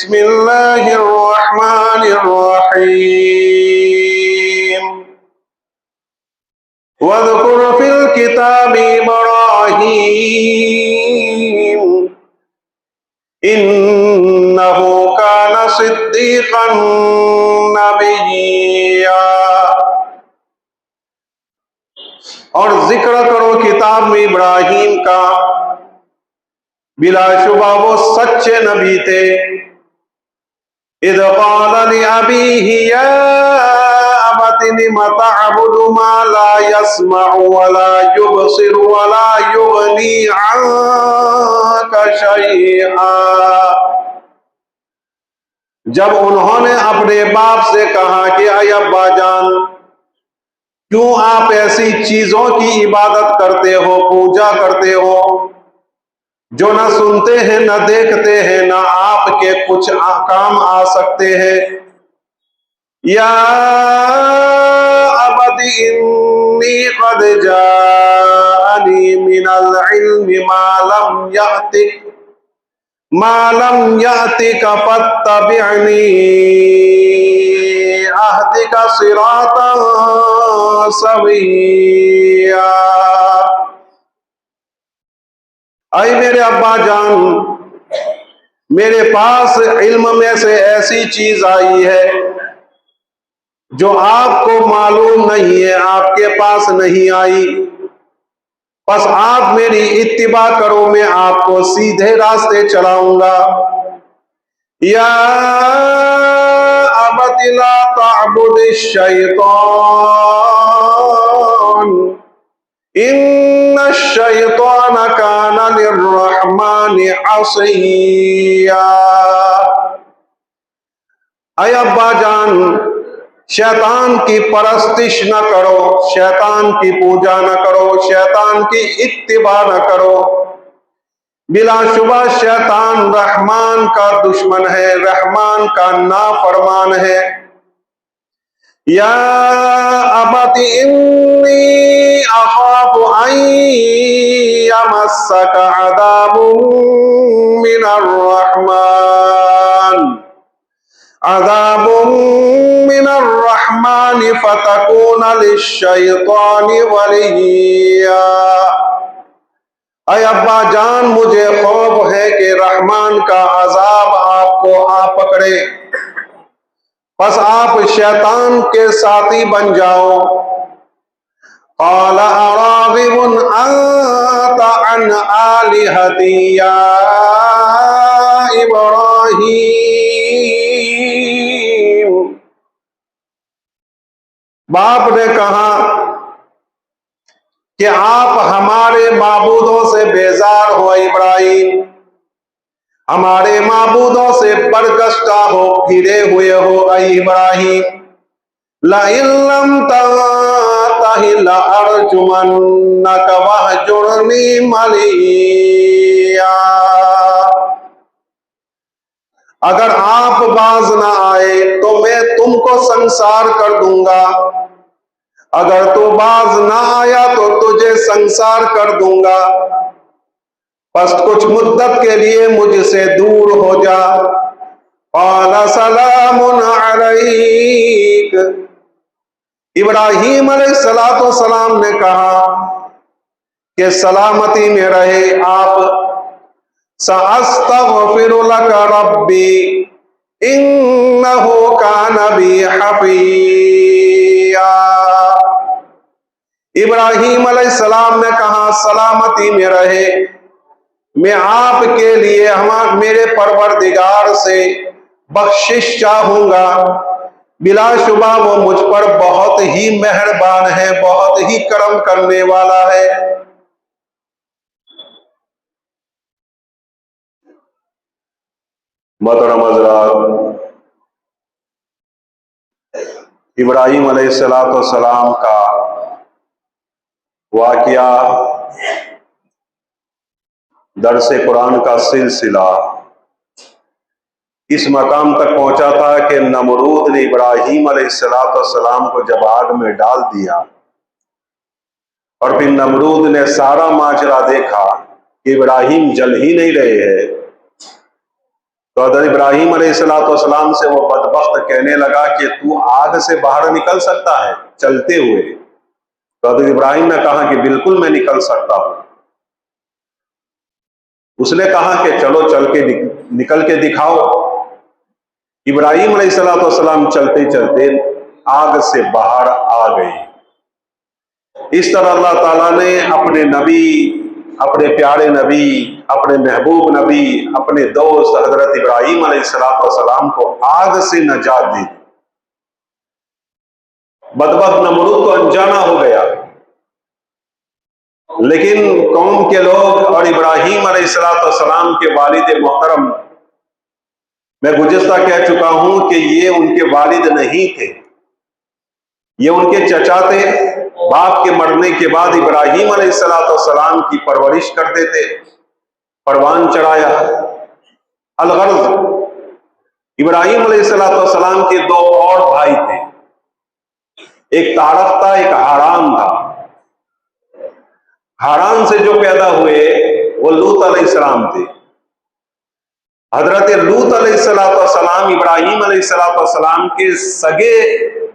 بسم الله الرحمن الرحيم واذكر في الكتاب إبراهيم إنه كان صديقا نبيا۔ اور ذکر کرو کتاب میں ابراہیم کا، بلا شبہ وہ سچے نبی تھے۔ اذ قال لأبيه يا أبت لم تعبد ما لا يسمع ولا يبصر ولا يغني عنك شيئا۔ جب انہوں نے اپنے باپ سے کہا کہ اے ابا جان، کیوں آپ ایسی چیزوں کی عبادت کرتے ہو، پوجا کرتے ہو جو نہ سنتے ہیں نہ دیکھتے ہیں نہ آپ کے کچھ کام آ سکتے ہیں؟ یا ابت انی قد جاءنی من العلم ما لم یأتک فاتبعنی اہدک صراطا سویا۔ اے میرے ابا جان، میرے پاس علم میں سے ایسی چیز آئی ہے جو آپ کو معلوم نہیں ہے، آپ کے پاس نہیں آئی، بس آپ میری اتباع کرو، میں آپ کو سیدھے راستے چلاؤں گا۔ یا ابت لا تعبد الشیطان ان الشیطان کان للرحمن عصیا۔ اے ابا جان، شیطان کی پرستش نہ کرو، شیطان کی پوجا نہ کرو، شیطان کی اتباع نہ کرو، بلا شبہ شیطان رحمان کا دشمن ہے، رحمان کا نافرمان ہے۔ یا ابت انی اخاف ان یمسک عذاب من الرحمن فتکون للشیطان ولیا۔ اے ابا جان، مجھے خوف ہے کہ رحمان کا عذاب آپ کو آ پکڑے، بس آپ شیطان کے ساتھی بن جاؤ۔ قال اراغب انت عن آلہتی یا ابراہیم۔ باپ نے کہا کہ آپ ہمارے معبودوں سے بیزار ہو ابراہیم، ہمارے معبودوں سے برگشتہ ہو، پھرے ہوئے ہو اے ابراہیم۔ لَئِن لَّمْ تَنتَهِ لَأَرْجُمَنَّكَ وَاهْجُرْنِي مَلِيًّا۔ اگر آپ باز نہ آئے تو میں تم کو سنسار کر دوں گا، اگر تو باز نہ آیا تو تجھے سنسار کر دوں گا، بس کچھ مدت کے لیے مجھ سے دور ہو جا۔ قال سلام علیک۔ ابراہیم علیہ السلام نے کہا کہ سلامتی میں رہے آپ۔ سأستغفر لك ربی انہ کان بی حفیا۔ ابراہیم علیہ السلام نے کہا سلامتی میں رہے، میں آپ کے لیے میرے پروردگار سے بخشش چاہوں گا، بلا شبہ وہ مجھ پر بہت ہی مہربان ہے، بہت ہی کرم کرنے والا ہے۔ محترم حضرات، ابراہیم علیہ السلام کا واقعہ، درس قرآن کا سلسلہ اس مقام تک پہنچا تھا کہ نمرود نے ابراہیم علیہ السلام کو جب آگ میں ڈال دیا اور پھر نمرود نے سارا ماجرا دیکھا کہ ابراہیم جل ہی نہیں رہے ہیں، تو تو حضرت ابراہیم علیہ السلام سے وہ بدبخت کہنے لگا کہ تو آگ سے باہر نکل سکتا ہے چلتے ہوئے؟ تو حضرت ابراہیم نے کہا کہ بالکل میں نکل سکتا ہوں۔ اس نے کہا کہ چلو نکل کے دکھاؤ۔ ابراہیم علیہ السلام چلتے چلتے آگ سے باہر آ گئے۔ اس طرح اللہ تعالیٰ نے اپنے نبی، اپنے پیارے نبی، اپنے محبوب نبی، اپنے دوست حضرت ابراہیم علیہ السلام کو آگ سے نجات دی۔ بدبخت نمرود تو انجانا ہو گیا، لیکن قوم کے لوگ اور ابراہیم علیہ السلام کے والد محترم، میں گزشتہ کہہ چکا ہوں کہ یہ ان کے والد نہیں تھے، یہ ان کے چچا تھے۔ باپ کے مرنے کے بعد ابراہیم علیہ السلام کی پرورش کرتے تھے، پروان چڑھایا۔ الغرض ابراہیم علیہ السلام کے دو اور بھائی تھے، ایک تارخ تھا، ایک حاران تھا۔ حاران سے جو پیدا ہوئے وہ لوط علیہ السلام تھے۔ حضرت لوط علیہ السلام ابراہیم علیہ السلام کے سگے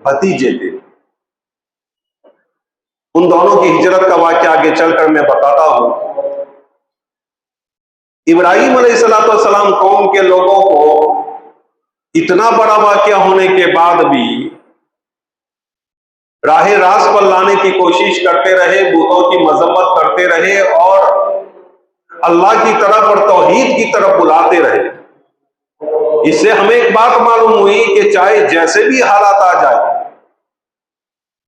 بھتیجے تھے۔ ان دونوں کی ہجرت کا واقعہ آگے چل کر میں بتاتا ہوں۔ ابراہیم علیہ السلام قوم کے لوگوں کو اتنا بڑا واقعہ ہونے کے بعد بھی راہ راست پر لانے کی کوشش کرتے رہے، بتوں کی مذمت کرتے رہے اور اللہ کی طرف اور توحید کی طرف بلاتے رہے۔ اس سے ہمیں ایک بات معلوم ہوئی کہ چاہے جیسے بھی حالات آ جائے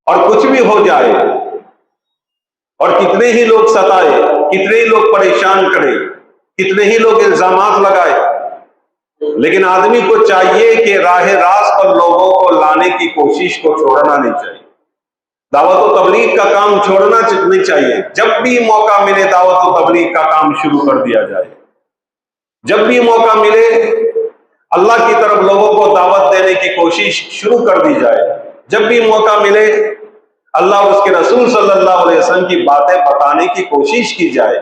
اور کچھ بھی ہو جائے اور کتنے ہی لوگ ستائے، کتنے ہی لوگ پریشان کرے، کتنے ہی لوگ الزامات لگائے، لیکن آدمی کو چاہیے کہ راہ راست پر لوگوں کو لانے کی کوشش کو چھوڑنا نہیں چاہیے۔ دعوت و تبلیغ کا کام چھوڑنا نہیں چاہیے۔ جب بھی موقع ملے دعوت و تبلیغ کا کام شروع کر دیا جائے۔ جب بھی موقع ملے اللہ کی طرف لوگوں کو دعوت دینے کی کوشش شروع کر دی جائے۔ جب بھی موقع ملے اللہ اور اس کے رسول صلی اللہ علیہ وسلم کی باتیں بتانے کی کوشش کی جائے۔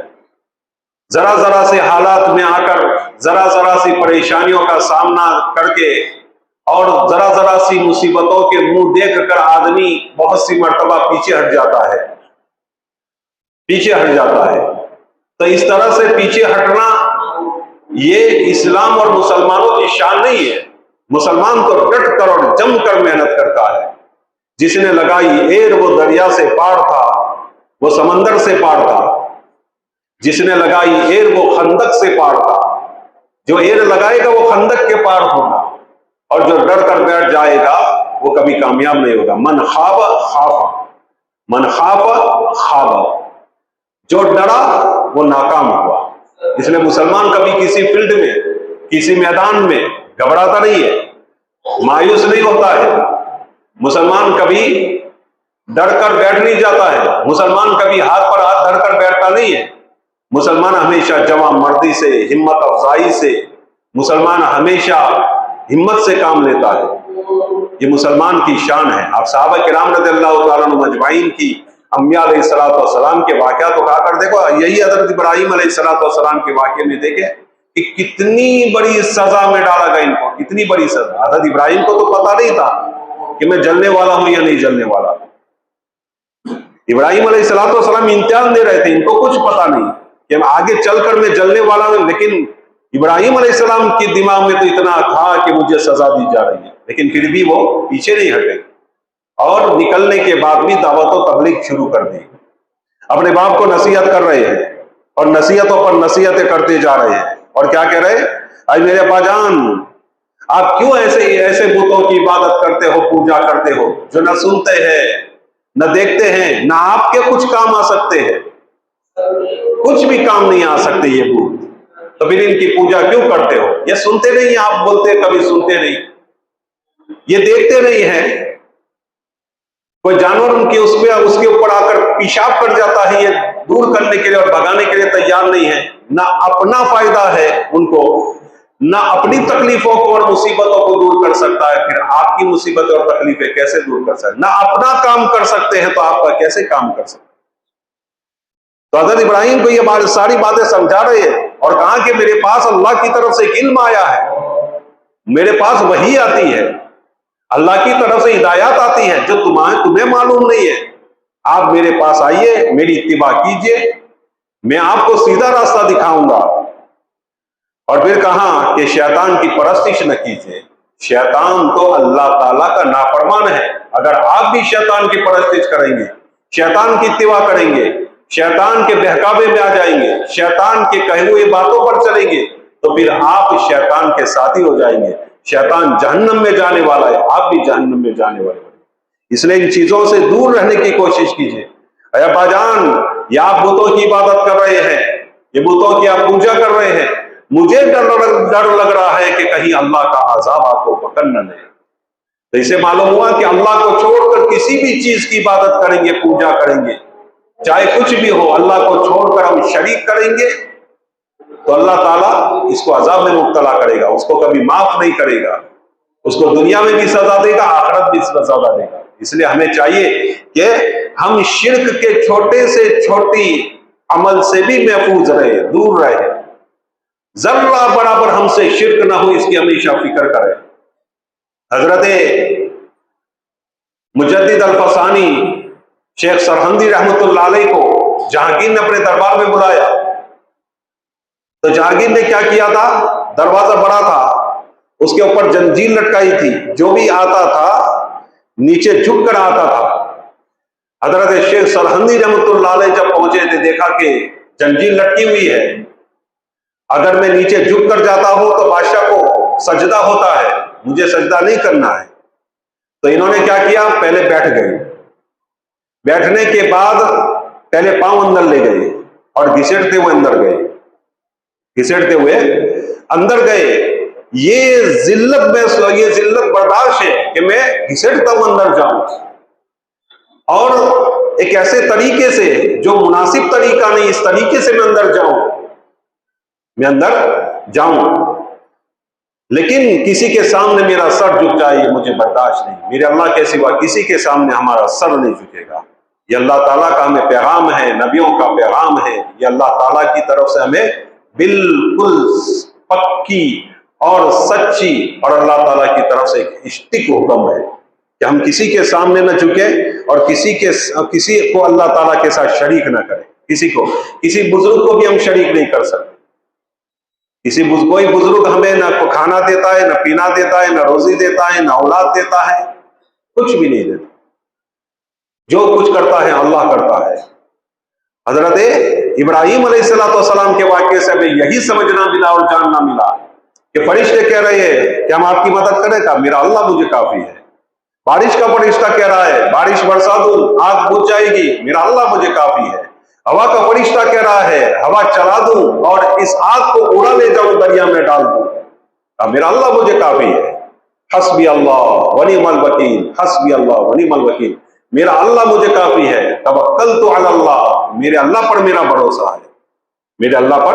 ذرا ذرا سے حالات میں آ کر، ذرا ذرا سی پریشانیوں کا سامنا کر کے اور ذرا ذرا سی مصیبتوں کے منہ دیکھ کر آدمی بہت سی مرتبہ پیچھے ہٹ جاتا ہے، پیچھے ہٹ جاتا ہے۔ تو اس طرح سے پیچھے ہٹنا یہ اسلام اور مسلمانوں کی شان نہیں ہے۔ مسلمان تو ڈٹ کر اور جم کر محنت کرتا ہے۔ جس نے لگائی ایر وہ دریا سے پار تھا، وہ سمندر سے پار تھا۔ جس نے لگائی ایر وہ خندق سے پار تھا، جو ایر لگائے گا وہ خندق کے پار ہوگا، اور جو ڈر کر بیٹھ جائے گا وہ کبھی کامیاب نہیں ہوگا۔ من خواب خاف، من خاف خواب، جو ڈرا وہ ناکام ہوا۔ اس لیے مسلمان کبھی کسی فیلڈ میں، کسی میدان میں گھبراتا نہیں ہے، مایوس نہیں ہوتا ہے۔ مسلمان کبھی ڈر کر بیٹھ نہیں جاتا ہے، مسلمان کبھی ہاتھ پر ہاتھ دھر کر بیٹھتا نہیں ہے۔ مسلمان ہمیشہ جوان مردی سے، ہمت افزائی سے، مسلمان ہمیشہ ہمت سے کام لیتا ہے۔ یہ مسلمان کی شان ہے۔ آپ صحابہ کرام رضی اللہ تعالیٰ عنہم اجمعین کی انبیاء علیہ السلام کے واقعات اٹھا کر دیکھو، یہی حضرت ابراہیم علیہ السلام کے واقعے میں دیکھیں کہ کتنی بڑی سزا میں ڈالا گیا ان کو، کتنی بڑی سزا۔ حضرت ابراہیم کو تو پتا نہیں تھا کہ میں جلنے والا ہوں یا نہیں جلنے والا۔ ابراہیم علیہ السلام امتحان دے رہے تھے، ان کو کچھ پتا نہیں کہ آگے چل کر میں جلنے والا ہوں، لیکن ابراہیم علیہ السلام کے دماغ میں تو اتنا تھا کہ مجھے سزا دی جا رہی ہے، لیکن پھر بھی وہ پیچھے نہیں ہٹے اور نکلنے کے بعد بھی دعوت و تبلیغ شروع کر دی۔ اپنے باپ کو نصیحت کر رہے ہیں اور نصیحتوں پر نصیحتیں کرتے جا رہے ہیں، اور کیا کہہ رہے ہیں؟ اے میرے ابا جان، آپ کیوں ایسے بتوں کی عبادت کرتے ہو، پوجا کرتے ہو، جو نہ سنتے ہیں نہ دیکھتے ہیں، نہ آپ کے کچھ کام آ سکتے ہیں، کچھ بھی کام نہیں آ سکتے یہ بت، تو پھر ان کی پوجا کیوں کرتے ہو؟ یہ سنتے نہیں ہیں، آپ بولتے کبھی سنتے نہیں، یہ دیکھتے نہیں ہیں۔ کوئی جانور اس کے اوپر آ کر پیشاب کر جاتا ہے، یہ دور کرنے کے لیے اور بھگانے کے لیے تیار نہیں ہے۔ نہ اپنا فائدہ ہے ان کو، نہ اپنی تکلیفوں کو اور مصیبتوں کو دور کر سکتا ہے، پھر آپ کی مصیبتیں اور تکلیفیں کیسے دور کر سکتے ہیں؟ نہ اپنا کام کر سکتے ہیں تو آپ کا کیسے کام کر سکتے ہیں؟ تو حضرت ابراہیم کو یہ ساری باتیں سمجھا رہے ہیں اور کہا کہ میرے پاس اللہ کی طرف سے ایک علم آیا ہے میرے پاس وحی آتی ہے، اللہ کی طرف سے ہدایات آتی ہے جو تمہیں معلوم نہیں ہے، آپ میرے پاس آئیے، میری اتباع کیجئے، میں آپ کو سیدھا راستہ دکھاؤں گا۔ اور پھر کہا کہ شیطان کی پرستش نہ کیجیے، شیطان تو اللہ تعالیٰ کا نافرمان ہے۔ اگر آپ بھی شیطان کی پرستش کریں گے، شیطان کی اتباع کریں گے، شیطان کے بہکاوے میں آ جائیں گے، شیطان کے کہے ہوئے باتوں پر چلیں گے، تو پھر آپ شیطان کے ساتھی ہو جائیں گے۔ شیطان جہنم میں جانے والا ہے، آپ بھی جہنم میں جانے والے ہیں۔ اس لیے ان چیزوں سے دور رہنے کی کوشش کیجیے۔ اے ابا جان، یہ آپ بتوں کی عبادت کر رہے ہیں، یہ بتوں کی آپ پوجا کر رہے ہیں، مجھے ڈر لگ رہا ہے کہ کہیں اللہ کا عذاب آپ کو پکڑ نہ لے۔ تو اسے معلوم ہوا کہ اللہ کو چھوڑ کر کسی بھی چیز کی عبادت کریں گے، پوجا کریں گے، چاہے کچھ بھی ہو، اللہ کو چھوڑ کر ہم شریک کریں گے تو اللہ تعالیٰ اس کو عذاب میں مبتلا کرے گا، اس کو کبھی معاف نہیں کرے گا، اس کو دنیا میں بھی سزا دے گا، آخرت بھی سزا دے گا۔ اس لیے ہمیں چاہیے کہ ہم شرک کے چھوٹے سے چھوٹی عمل سے بھی محفوظ رہے، دور رہے، ذرہ برابر ہم سے شرک نہ ہو، اس کی ہمیشہ فکر کریں۔ حضرت مجدد الفسانی شیخ سرہندی رحمۃ اللہ علیہ کو جہانگیر نے اپنے دربار میں بلایا، تو جہانگیر نے کیا کیا تھا، دروازہ بڑا تھا، اس کے اوپر زنجیر لٹکائی تھی، جو بھی آتا تھا نیچے جھک کر آتا تھا۔ حضرت شیخ سرہندی رحمۃ اللہ علیہ جب پہنچے تھے، دیکھا کہ زنجیر لٹکی ہوئی ہے، اگر میں نیچے جھک کر جاتا ہوں تو بادشاہ کو سجدہ ہوتا ہے، مجھے سجدہ نہیں کرنا ہے۔ تو انہوں نے کیا کیا، پہلے بیٹھ گئے، بیٹھنے کے بعد پہلے پاؤں اندر لے گئے اور گھسیٹتے ہوئے اندر گئے، گھسیٹتے ہوئے اندر گئے۔ یہ ذلت برداشت ہے کہ میں گھسیٹتا ہوں اندر جاؤں، اور ایک ایسے طریقے سے جو مناسب طریقہ نہیں، اس طریقے سے میں اندر جاؤں، لیکن کسی کے سامنے میرا سر جھک جائے یہ مجھے برداشت نہیں، میرے اللہ کے سوا کسی کے سامنے ہمارا سر نہیں جھکے گا۔ یہ اللہ تعالیٰ کا ہمیں پیغام ہے، نبیوں کا پیغام ہے، یہ اللہ تعالیٰ کی طرف سے ہمیں بالکل پکی اور سچی اور اللہ تعالیٰ کی طرف سے ایک اشتک حکم ہے کہ ہم کسی کے سامنے نہ جھکیں اور کسی کو اللہ تعالیٰ کے ساتھ شریک نہ کریں۔ کسی بزرگ کو بھی ہم شریک نہیں کر سکتے۔ کوئی بزرگ ہمیں نہ کھانا دیتا ہے، نہ پینا دیتا ہے، نہ روزی دیتا ہے، نہ اولاد دیتا ہے، کچھ بھی نہیں دیتا۔ جو کچھ کرتا ہے اللہ کرتا ہے۔ حضرت ابراہیم علیہ السلام کے واقعے سے ہمیں یہی سمجھنا ملا اور جاننا ملا کہ فرشتے کہہ رہے ہیں کہ ہم آپ کی مدد کریں گا، میرا اللہ مجھے کافی ہے۔ بارش کا فرشتہ کہہ رہا ہے بارش برسا دوں، آگ بجھ جائے گی، میرا اللہ مجھے کافی ہے۔ ہوا کا فرشتہ کہہ رہا ہے ہوا چلا دوں اور اس آگ کو اڑا لے جاؤں، دریا میں ڈال دوں، میرا اللہ مجھے کافی ہے۔ حسبی اللہ ونعم الوکیل، حسبی اللہ ونعم الوکیل، میرا اللہ مجھے کافی ہے۔ توکلت علی اللہ، میرے اللہ پر میرا بھروسہ ہے، میرے اللہ پر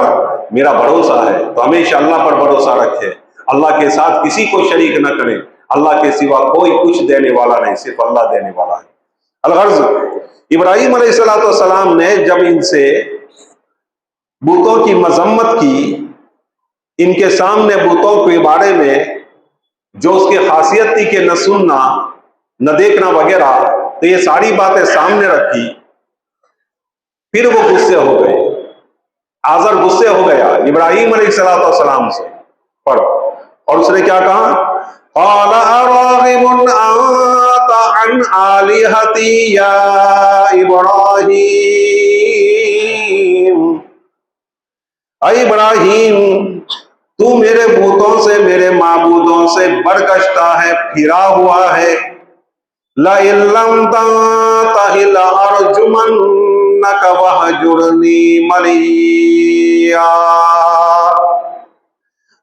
میرا بھروسہ ہے۔ تو ہمیشہ اللہ پر بھروسہ رکھے، اللہ کے ساتھ کسی کو شریک نہ کرے، اللہ کے سوا کوئی کچھ دینے والا نہیں، صرف اللہ دینے والا ہے۔ الغرض ابراہیم علیہ السلام نے جب ان سے بتوں کی مذمت کی، ان کے سامنے بتوں کے بارے میں جو اس کی خاصیت تھی کہ نہ سننا نہ دیکھنا وغیرہ، تو یہ ساری باتیں سامنے رکھی، پھر وہ غصے ہو گئے۔ آزر غصے ہو گیا ابراہیم علیہ السلام سے اور اس نے کیا کہا، قال اراغب انت عن آلہتی یا ابراہیم، اے ابراہیم تو میرے بتوں سے، میرے معبودوں سے برگشتہ ہے، پھرا ہوا ہے۔ لَئِن لَّمْ تَنتَهِ لَأَرْجُمَنَّكَ وَاهْجُرْنِي مَلِيًّا،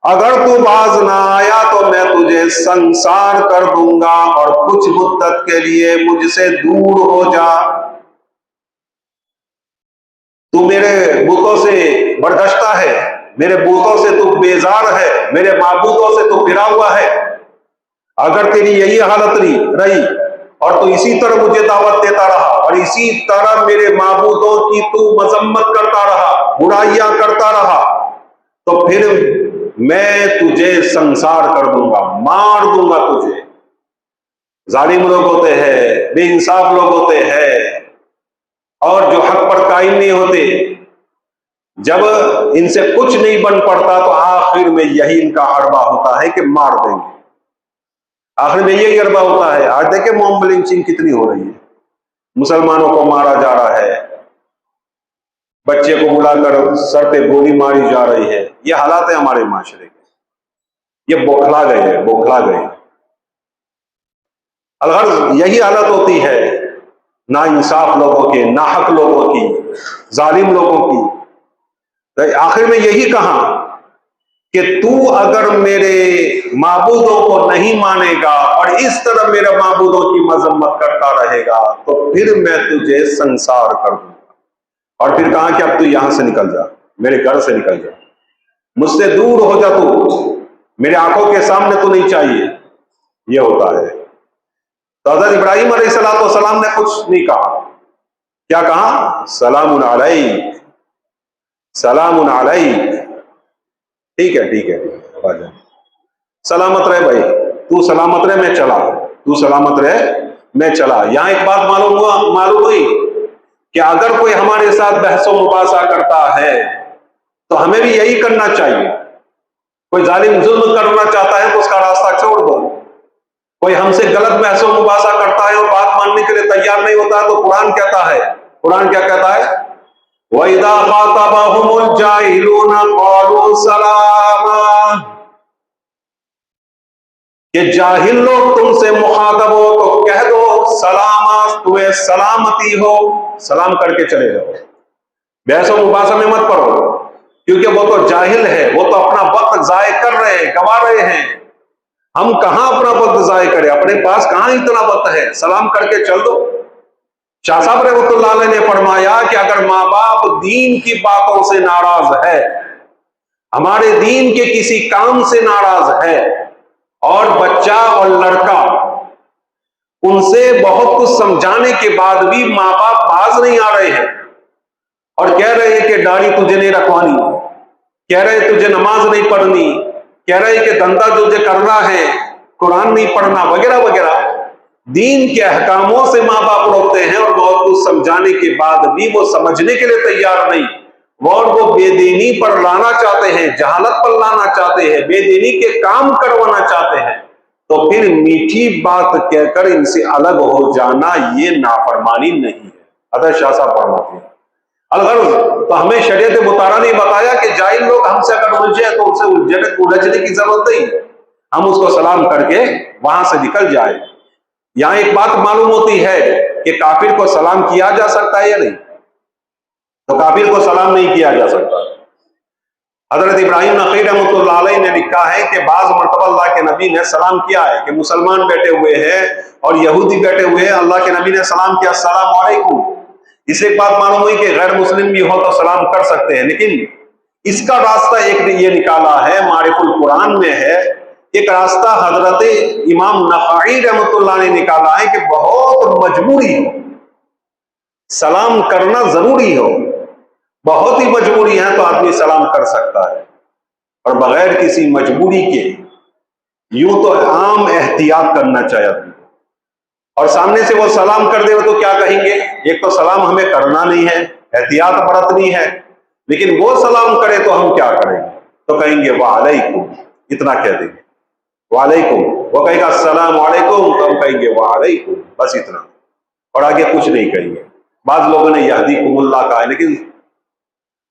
اگر تو باز نہ آیا تو میں تجھے سنسار کر دوں گا اور کچھ مدت کے لیے مجھ سے دور ہو جا۔ تو میرے بتوں سے برگشتہ ہے، میرے بتوں سے تو بیزار ہے، میرے معبودوں سے تو پھرا ہوا ہے۔ اگر تیری یہی حالت رہی اور تو اسی طرح مجھے دعوت دیتا رہا اور اسی طرح میرے معبودوں کی تو مذمت کرتا رہا، برائیاں کرتا رہا، تو پھر میں تجھے سنسار کر دوں گا، مار دوں گا تجھے۔ ظالم لوگ ہوتے ہیں، بے انصاف لوگ ہوتے ہیں، اور جو حق پر قائم نہیں ہوتے، جب ان سے کچھ نہیں بن پڑتا تو آخر میں یہی ان کا حربہ ہوتا ہے کہ مار دیں گے، آخر میں یہی حربہ ہوتا ہے۔ آج دیکھیں موب لنچنگ کتنی ہو رہی ہے، مسلمانوں کو مارا جا رہا ہے، بچے کو بلا کر سر پہ گولی ماری جا رہی ہے۔ یہ حالات ہیں ہمارے معاشرے کے، یہ بوکھلا گئے ہیں، بوکھلا گئے۔ الغرض یہی حالت ہوتی ہے نا انصاف لوگوں کے، ناحق لوگوں کی، ظالم لوگوں کی۔ آخر میں یہی کہا کہ تو اگر میرے معبودوں کو نہیں مانے گا اور اس طرح میرے معبودوں کی مذمت کرتا رہے گا تو پھر میں تجھے سنسار کر دوں گا۔ اور پھر کہا کہ اب تو یہاں سے نکل جا، میرے گھر سے نکل جا، مجھ سے دور ہو جا، تو میرے آنکھوں کے سامنے تو نہیں چاہیے۔ یہ ہوتا ہے۔ تو حضرت ابراہیم علیہ السلام نے کچھ نہیں کہا، کیا کہا؟ سلام علیک، سلام علیک۔ ٹھیک ہے ٹھیک ہے سلامت رہے بھائی، تو سلامت رہے میں چلا، تو سلامت رہے میں چلا۔ یہاں ایک بات معلوم ہوئی کہ اگر کوئی ہمارے ساتھ بحث و مباحثہ کرتا ہے تو ہمیں بھی یہی کرنا چاہیے۔ کوئی ظالم ظلم کرنا چاہتا ہے تو اس کا راستہ چھوڑ دو۔ کوئی ہم سے غلط بحث و مباحثہ کرتا ہے اور بات ماننے کے لیے تیار نہیں ہوتا تو قرآن کہتا ہے، قرآن کیا کہتا ہے؟ وَإِذَا خَاطَبَهُمُ الْجَاهِلُونَ قَالُوا سَلَامًا، کہ جاہل لوگ تم سے مخاطب ہو تو کہہ دو سلامہ، تمہیں سلامتی ہو، سلام کر کے چلے جاؤ۔ بحث و مباحثہ میں مت پڑو، کیونکہ وہ تو جاہل ہے، وہ تو اپنا وقت ضائع کر رہے ہیں، گوا رہے ہیں۔ ہم کہاں اپنا وقت ضائع کریں، اپنے پاس کہاں اتنا وقت ہے، سلام کر کے چل دو۔ شاہ صاحب رحمۃ اللہ علیہ نے فرمایا کہ اگر ماں باپ دین کی باتوں سے ناراض ہے، ہمارے دین کے کسی کام سے ناراض ہے، اور بچہ اور لڑکا ان سے بہت کچھ سمجھانے کے بعد بھی ماں باپ باز نہیں آ رہے ہیں اور کہہ رہے ہیں کہ داڑھی تجھے نہیں رکھوانی، کہہ رہے ہیں تجھے نماز نہیں پڑھنی، کہہ رہے ہیں کہ دھندا تجھے کرنا ہے، قرآن نہیں پڑھنا، وغیرہ وغیرہ، دین کے احکاموں سے ماں باپ روکتے ہیں اور بہت کچھ سمجھانے کے بعد بھی وہ سمجھنے کے لیے تیار نہیں، وہ بے دینی پر لانا چاہتے ہیں، جہالت پر لانا چاہتے ہیں، بے دینی کے کام کروانا چاہتے ہیں، تو پھر میٹھی بات کہہ کر ان سے الگ ہو جانا یہ نافرمانی نہیں ہے۔ حضرت شاہ صاحب فرماتے ہیں الغرض، تو ہمیں شریعت مطالعہ نے بتایا کہ جاہل لوگ ہم سے اگر الجھے تو ان سے الجھنے کی ضرورت نہیں، ہم اس کو سلام کر کے وہاں سے نکل جائے۔ یہاں ایک بات معلوم ہوتی ہے کہ کافر کو سلام کیا جا سکتا ہے یا نہیں؟ تو کافر کو سلام نہیں کیا جا سکتا۔ حضرت ابراہیم نقی رحمۃ اللہ علیہ نے لکھا ہے کہ بعض مرتبہ اللہ کے نبی نے سلام کیا ہے کہ مسلمان بیٹھے ہوئے ہیں اور یہودی بیٹھے ہوئے ہیں، اللہ کے نبی نے سلام کیا السلام علیکم۔ اس سے ایک بات معلوم ہوئی کہ غیر مسلم بھی ہو تو سلام کر سکتے ہیں، لیکن اس کا راستہ ایک یہ نکالا ہے، معرف القرآن میں ہے، ایک راستہ حضرت امام نخعی رحمۃ اللہ نے نکالا ہے کہ بہت مجبوری ہو، سلام کرنا ضروری ہو، بہت ہی مجبوری ہے تو آدمی سلام کر سکتا ہے، اور بغیر کسی مجبوری کے یوں تو عام احتیاط کرنا چاہیے آدمی، اور سامنے سے وہ سلام کر دے تو کیا کہیں گے؟ ایک تو سلام ہمیں کرنا نہیں ہے، احتیاط برتنی ہے، لیکن وہ سلام کرے تو ہم کیا کریں گے؟ تو کہیں گے وعلیکم، اتنا کہہ دیں گے وعلیکم، وہ کہے گا السلام علیکم تو ہم کہیں گے وعلیکم، بس اتنا، اور آگے کچھ نہیں کہیں گے۔ بعض لوگوں نے یہدیکم اللہ کہا ہے، لیکن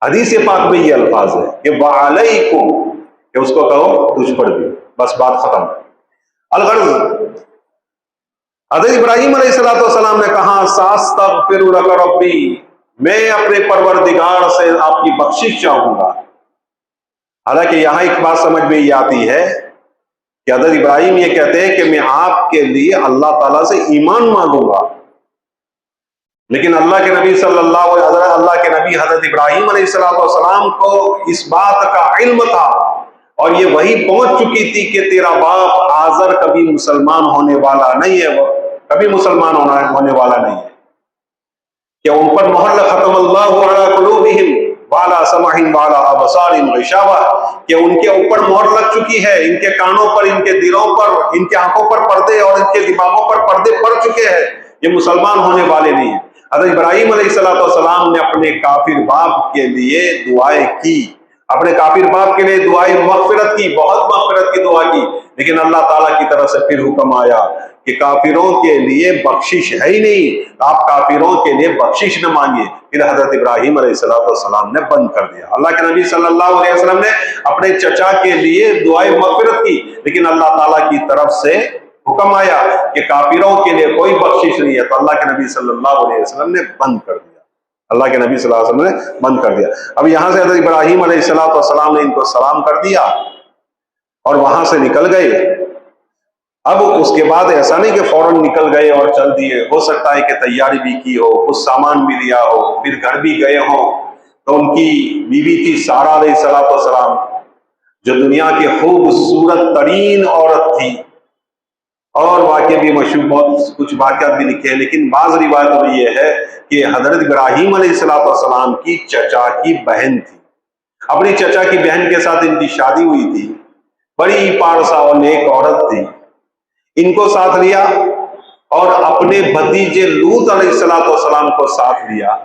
حدیث پاک میں یہ الفاظ ہے کہ وعلیکم، کہ اس کو کہو تجھ پر بھی، بس بات ختم۔ الغرض حضرت ابراہیم علیہ السلام نے کہا ساستغفر لک ربی، میں اپنے پروردگار سے آپ کی بخشش چاہوں گا۔ حالانکہ یہاں ایک بات سمجھ میں یہ آتی ہے کہ حضرت ابراہیم یہ کہتے ہیں کہ میں آپ کے لیے اللہ تعالیٰ سے ایمان مانگوں گا، لیکن اللہ کے نبی صلی اللہ کے نبی حضرت ابراہیم علیہ السلام کو اس بات کا علم تھا اور یہ وحی پہنچ چکی تھی کہ تیرا باپ آزر کبھی مسلمان ہونے والا نہیں ہے، وہ کبھی مسلمان ہونے والا نہیں ہے، کہ ان پر مہر ختم اللہ علی قلوبہم، والا سمعن والا ابصار غشاوہ، کہ ان کے اوپر مہر لگ چکی ہے، ان کے کانوں پر، ان کے دلوں پر، ان کے آنکھوں پر پردے اور ان کے دماغوں پر پردے پڑ چکے ہیں، یہ مسلمان ہونے والے نہیں ہیں۔ حضرت ابراہیم علیہ السلام نے اپنے کافر باپ کے لیے دعائیں کی، اپنے کافر باپ کے لیے دعائیں مغفرت کی، بہت مغفرت کی دعا کی، لیکن اللہ تعالیٰ کی طرف سے پھر حکم آیا کہ کافروں کے لیے بخشش ہے ہی نہیں، آپ کافروں کے لیے بخشش نہ مانگیے۔ پھر حضرت ابراہیم علیہ السلام نے بند کر دیا۔ اللہ کے نبی صلی اللہ علیہ وسلم نے اپنے چچا کے لیے دعائیں مغفرت کی، لیکن اللہ تعالیٰ کی طرف سے حکم آیا کہ کافروں کے لیے کوئی بخشش نہیں ہے، تو اللہ کے نبی صلی اللہ علیہ وسلم نے بند کر دیا۔ اللہ کے نبی صلی اللہ علیہ وسلم نے بند کر دیا۔ اب یہاں سے حضرت ابراہیم علیہ السلام نے ان کو سلام کر دیا اور وہاں سے نکل گئے۔ اب اس کے بعد ایسا نہیں کہ فوراً نکل گئے اور چل دیے، ہو سکتا ہے کہ تیاری بھی کی ہو، کچھ سامان بھی لیا ہو، پھر گھر بھی گئے ہوں۔ تو ان کی بیوی تھی سارہ علیہ السلام، جو دنیا کی خوبصورت ترین عورت تھی، اور واقعے بھی مشہور، بہت کچھ واقعات بھی لکھے ہیں، لیکن بعض روایتوں میں یہ ہے کہ حضرت ابراہیم علیہ السلام کی چچا کی بہن تھی، اپنی چچا کی بہن کے ساتھ ان کی شادی ہوئی تھی، بڑی پارسا اور نیک عورت تھی۔ ان کو ساتھ لیا اور اپنے بھتیجے لوط علیہ السلام کو ساتھ لیا۔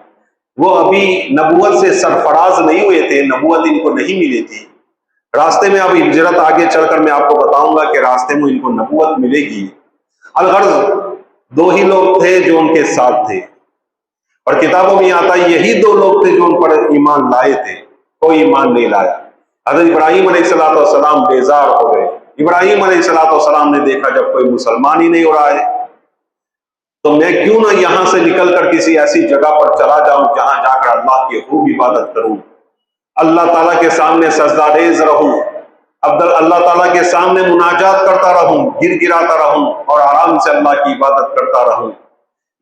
وہ ابھی نبوت سے سرفراز نہیں ہوئے تھے، نبوت ان کو نہیں ملی تھی۔ راستے میں اب ہجرت آگے چل کر میں آپ کو بتاؤں گا کہ راستے میں ان کو نبوت ملے گی۔ الغرض 2 ہی لوگ تھے جو ان کے ساتھ تھے، اور کتابوں میں آتا ہے یہی 2 لوگ تھے جو ان پر ایمان لائے تھے، کوئی ایمان نہیں لایا۔ حضرت ابراہیم علیہ السلام بیزار ہو گئے۔ ابراہیم علیہ السلام نے دیکھا جب کوئی مسلمان ہی نہیں ہو رہا ہے تو میں کیوں نہ یہاں سے نکل کر کسی ایسی جگہ پر چلا جاؤں جہاں جا کر اللہ کی خوب عبادت کروں، اللہ تعالیٰ کے سامنے سجدہ ریز رہوں، اللہ تعالیٰ کے سامنے مناجات کرتا رہوں، گر گراتا رہوں اور آرام سے اللہ کی عبادت کرتا رہوں۔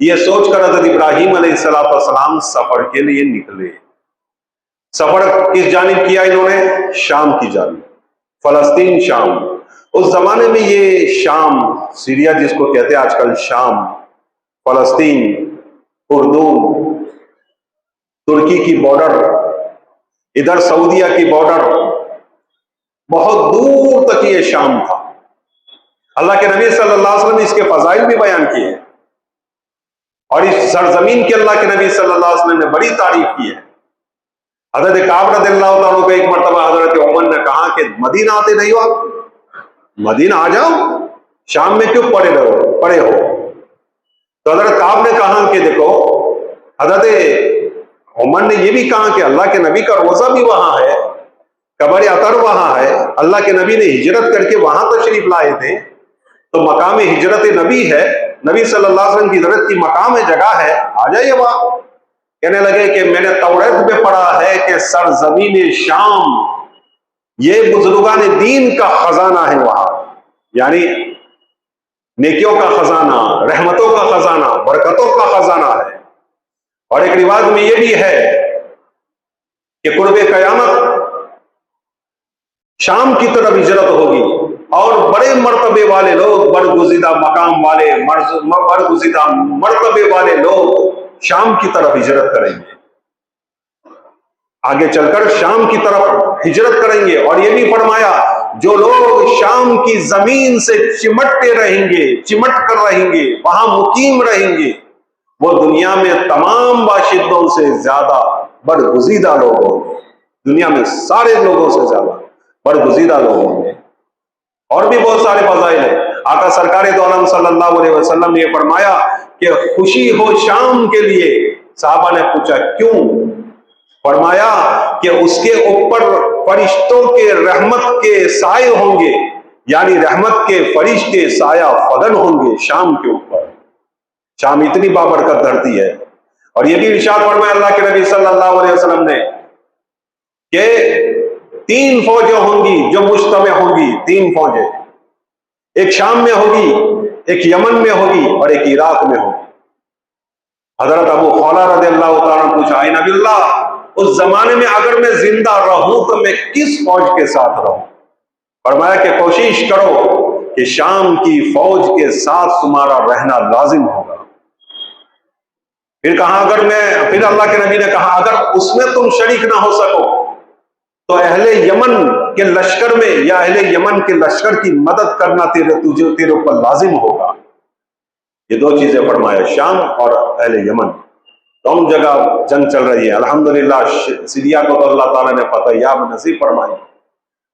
یہ سوچ کر حضرت ابراہیم علیہ السلام سفر کے لیے نکلے۔ سفر کس جانب کیا انہوں نے؟ شام کی جانب، فلسطین، شام۔ اس زمانے میں یہ شام، سیریا جس کو کہتے ہیں آج کل، شام، فلسطین، اردن، ترکی کی بارڈر، ادھر سعودیہ کی بارڈر، بہت دور تک یہ شام تھا۔ اللہ کے نبی صلی اللہ علیہ وسلم نے اس کے فضائل بھی بیان کیے، اور اس سرزمین کے اللہ کے نبی صلی اللہ علیہ وسلم نے بڑی تعریف کی ہے۔ حضرت کعب رضی اللہ تعالیٰ کو ایک مرتبہ حضرت عمر نے کہا کہ مدینہ آتے نہیں ہو آپ، مدینہ آ جاؤ، شام میں کیوں پڑے ہو؟ تو حضرت کعب نے کہا کہ دیکھو، حضرت عمر نے یہ بھی کہا کہ اللہ کے نبی کا روزہ بھی وہاں ہے، قبر اطہر وہاں ہے، اللہ کے نبی نے ہجرت کر کے وہاں تشریف لائے تھے، تو مقام ہجرت نبی ہے، نبی صلی اللہ علیہ وسلم کی ہجرت کی مقام ہے، جگہ ہے، آ جائیے وہاں۔ کہنے لگے کہ میں نے توریت میں پڑھا ہے کہ سرزمین شام یہ بزرگان دین کا خزانہ ہے، وہاں یعنی نیکیوں کا خزانہ، رحمتوں کا خزانہ، برکتوں کا خزانہ ہے۔ اور ایک روایت میں یہ بھی ہے کہ قرب قیامت شام کی طرف ہجرت ہوگی، اور بڑے مرتبے والے لوگ، برگزیدہ مقام والے، برگزیدہ مرتبے والے لوگ شام کی طرف ہجرت کریں گے، آگے چل کر شام کی طرف ہجرت کریں گے۔ اور یہ بھی فرمایا جو لوگ شام کی زمین سے چمٹتے رہیں گے، چمٹ کر رہیں گے، وہاں مقیم رہیں گے، وہ دنیا میں تمام باشندوں سے زیادہ برگزیدہ لوگ ہوں گے، دنیا میں سارے لوگوں سے زیادہ برگزیدہ لوگ ہوں گے۔ اور بھی بہت سارے فضائل ہیں۔ آقا سرکار دو عالم صلی اللہ علیہ وسلم نے فرمایا کہ خوشی ہو شام کے لیے۔ صحابہ نے پوچھا کیوں؟ فرمایا کہ اس کے اوپر فرشتوں کے رحمت کے سائے ہوں گے، یعنی رحمت کے فرشتے سایہ فگن ہوں گے شام کے اوپر۔ شام اتنی بابرکت دھرتی ہے۔ اور یہ بھی ارشاد فرمایا اللہ کے نبی صلی اللہ علیہ وسلم نے کہ 3 فوجیں ہوں گی جو مجتمع ہوں گی، 3 فوجیں، ایک شام میں ہوگی، ایک یمن میں ہوگی، اور ایک عراق میں ہوگی۔ حضرت ابو خولہ رضی اللہ تعالیٰ پوچھا اے نبی اللہ، اس زمانے میں اگر میں زندہ رہوں تو میں کس فوج کے ساتھ رہوں؟ فرمایا کہ کوشش کرو کہ شام کی فوج کے ساتھ تمہارا رہنا لازم ہوگا۔ پھر کہا پھر اللہ کے نبی نے کہا اگر اس میں تم شریک نہ ہو سکو تو اہل یمن کے لشکر میں یا اہل یمن کے لشکر کی مدد کرنا تیرے اوپر لازم ہوگا۔ یہ دو چیزیں فرمایا، شام اور اہل یمن، دونوں جگہ جنگ چل رہی ہے۔ الحمدللہ سیریا کو تو اللہ تعالیٰ نے فتح یاب نصیب فرمائی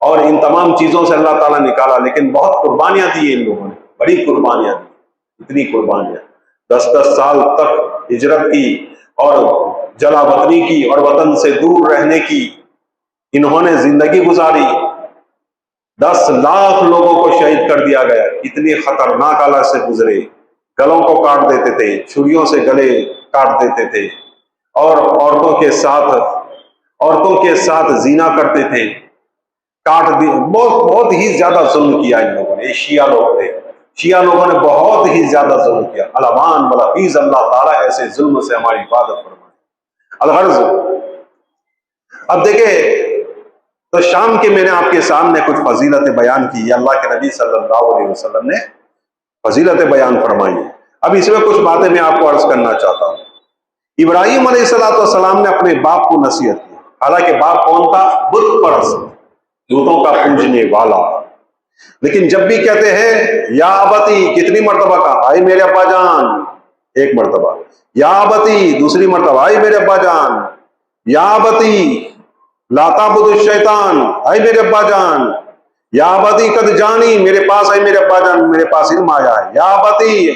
اور ان تمام چیزوں سے اللہ تعالیٰ نکالا، لیکن بہت قربانیاں دی ان لوگوں نے، بڑی قربانیاں دی، اتنی قربانیاں، 10 سال تک ہجرت کی اور جلا وطنی کی اور وطن سے دور رہنے کی انہوں نے زندگی گزاری۔ 10 لاکھ لوگوں کو شہید کر دیا گیا، اتنی خطرناک حالت سے گزرے، گلوں کو کاٹ دیتے تھے، چھریوں سے گلے کاٹ دیتے تھے، اور عورتوں کے ساتھ زنا کرتے تھے، کاٹ دی، بہت ہی زیادہ ظلم کیا ان لوگوں نے۔ یہ شیعہ لوگ تھے، شیعہ لوگوں نے بہت ہی زیادہ ظلم کیا۔ الامان والعفیظ، اللہ تعالیٰ ایسے ظلم سے ہماری حفاظت فرمائے۔ الغرض، اب دیکھیں تو شام کے میں نے آپ کے سامنے کچھ فضیلتیں بیان کی، اللہ کے نبی صلی اللہ علیہ وسلم نے فضیلتیں بیان فرمائی ہیں۔ اب اس میں کچھ باتیں میں آپ کو عرض کرنا چاہتا ہوں۔ ابراہیم علیہ السلام نے اپنے باپ کو نصیحت کی، حالانکہ باپ کون تھا؟ بت پرست، بتوں کا پوجنے والا، لیکن جب بھی کہتے ہیں یا ابتی، کتنی مرتبہ کہا؟ آئی میرے ابا جان، ایک مرتبہ، یا ابتی دوسری مرتبہ، آئی میرے ابا جان، یا ابتی لا تعبد الشیطان، آئی میرے ابا جان، یا ابتی قد جانی، میرے پاس آئی میرے ابا جان، میرے پاس علم آیا ہے، یا ابتی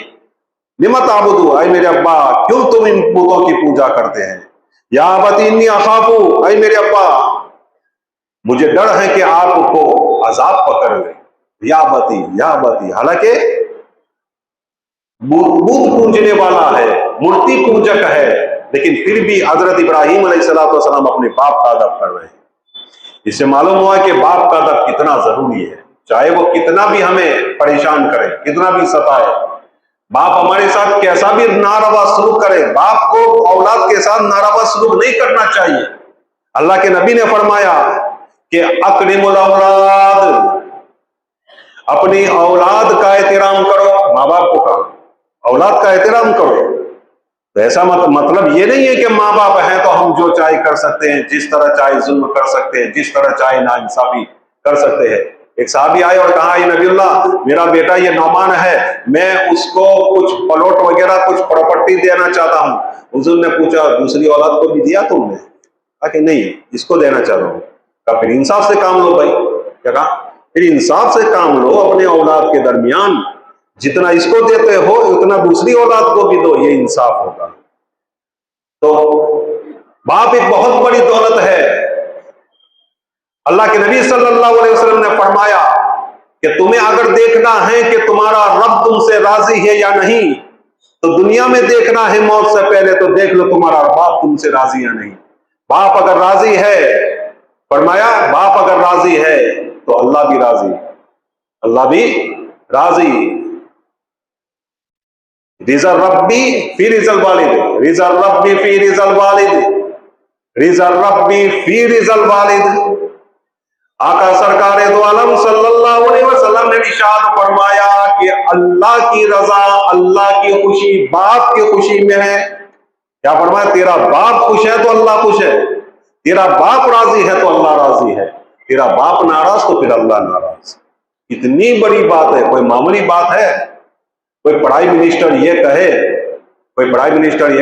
لم تعبدوا، آئی میرے ابا کیوں تم ان بتوں کی پوجا کرتے ہیں، یا ابتی انی اخاف، آئی میرے ابا مجھے ڈر ہے کہ آپ کو عذاب پکڑ لے، یا ابتی، حالانکہ بت پوجنے والا ہے، مورتی پوجک ہے، لیکن پھر بھی حضرت ابراہیم علیہ السلام اپنے باپ کا ادب کر رہے ہیں۔ اس سے معلوم ہوا کہ باپ کا ادب کتنا ضروری ہے، چاہے وہ کتنا بھی ہمیں پریشان کرے، کتنا بھی ستائے، باپ ہمارے ساتھ کیسا بھی ناروا سلوک کرے، باپ کو اولاد کے ساتھ ناروا سلوک نہیں کرنا چاہیے۔ اللہ کے نبی نے فرمایا کہ اکرم الاولاد، اپنی اولاد کا احترام کرو، ماں باپ کو کہا اولاد کا احترام کرو۔ تو ایسا مطلب یہ نہیں ہے کہ ماں باپ ہیں تو ہم جو چاہے کر سکتے ہیں، جس طرح چاہے ظلم کر سکتے ہیں، جس طرح چاہے ناانصافی کر سکتے ہیں۔ ایک صحابی آئے اور کہا اے نبی اللہ، میرا بیٹا یہ نعمان ہے، میں اس کو کچھ پلاٹ وغیرہ کچھ پراپرٹی دینا چاہتا ہوں۔ حضور نے پوچھا دوسری اولاد کو بھی دیا تم نے؟ کہا کہ نہیں، اس کو دینا چاہ رہا ہوں۔ کہا پھر انصاف سے کام لو بھائی، کیا کہا؟ پھر انصاف سے کام لو، اپنے اولاد کے درمیان جتنا اس کو دیتے ہو اتنا دوسری اولاد کو بھی دو، یہ انصاف ہوگا۔ تو باپ ایک بہت بڑی دولت ہے۔ اللہ کے نبی صلی اللہ علیہ وسلم نے فرمایا کہ تمہیں اگر دیکھنا ہے کہ تمہارا رب تم سے راضی ہے یا نہیں، تو دنیا میں دیکھنا ہے موت سے پہلے، تو دیکھ لو تمہارا باپ تم سے راضی یا نہیں۔ باپ اگر راضی ہے، فرمایا باپ اگر راضی ہے تو اللہ بھی راضی، اللہ بھی راضی۔ رضا ربی فی رضا الوالد، رضا ربی فی رضا الوالد، رضا ربی فی رضا الوالد۔ آقا سرکار دو عالم صلی اللہ علیہ وسلم نے ارشاد فرمایا کہ اللہ کی رضا، اللہ کی خوشی باپ کی خوشی میں ہے۔ کیا فرمایا؟ تیرا باپ خوش ہے تو اللہ خوش ہے، تیرا باپ راضی ہے تو اللہ راضی ہے، تیرا باپ ناراض تو پھر اللہ ناراض۔ اتنی بڑی بات ہے، کوئی معمولی بات ہے؟ کوئی پرائم منسٹر یہ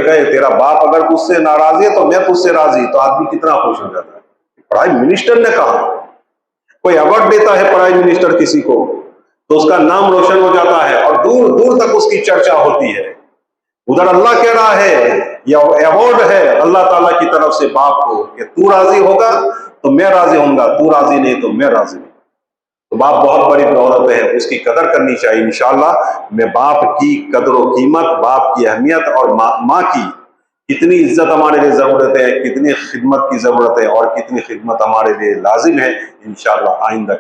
کہے تیرا باپ اگر تجھ سے ناراضی ہے تو میں تجھ سے راضی، تو آدمی کتنا خوش ہو جاتا ہے۔ پرائم منسٹر نے کہا، کوئی ایوارڈ دیتا ہے پرائم منسٹر کسی کو تو اس کا نام روشن ہو جاتا ہے اور دور دور تک اس کی چرچا ہوتی ہے۔ ادھر اللہ کہہ رہا ہے، یہ ایوارڈ ہے اللہ تعالیٰ کی طرف سے باپ کو کہ تو راضی ہوگا تو میں راضی ہوں گا، تو راضی نہیں تو میں راضی نہیں۔ تو باپ بہت بڑی دولت ہے، اس کی قدر کرنی چاہیے۔ انشاءاللہ میں باپ کی قدر و قیمت، باپ کی اہمیت اور ماں کی کتنی عزت ہمارے لیے ضرورت ہے، کتنی خدمت کی ضرورت ہے اور کتنی خدمت ہمارے لیے لازم ہے، انشاءاللہ آئندہ